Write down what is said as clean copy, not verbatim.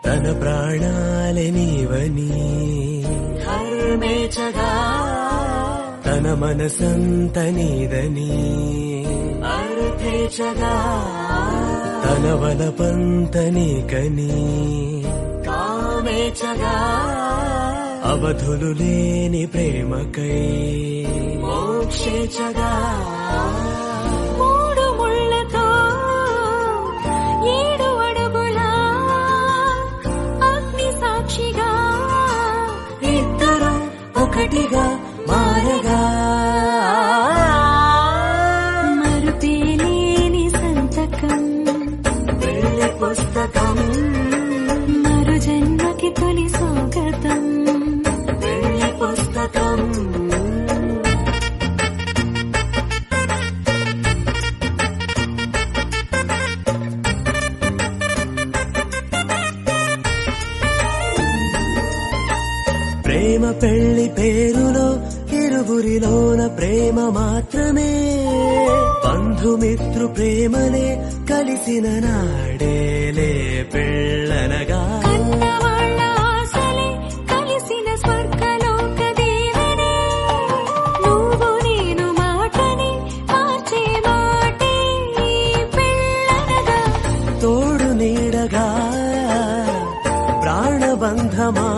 తన ప్రాణాలే నీవని హర్మేచగా తన మనసంత నీదని అర్థేచగా తన వలపంత నీకని కామేచగా అవధులు లేని ప్రేమకై మోక్షేచగా మూడు ముళ్ళతో 7 అడుగుల అగ్ని సాక్షిగా ఇద్దరు ఒకటిగా మారగా మరుపేలేని సంతకం పెళ్లి పుస్తకం మరు జన్మకి తొలి స్వాగతం పెళ్లి పుస్తకం ప్రేమ పెళ్లి పేరులో ఇరువురిలోన ప్రేమ మాత్రమే బంధుమిత్రు ప్రేమలే కలిసిన నాడేలే పెళ్ళనగా కన్నవాళ్ళ ఆశలే కలిసిన స్వర్గలోక దేవనే నువ్వు నేను మాటని మార్చే మాటే పెళ్ళనగా తోడు నీడగా ప్రాణబంధమా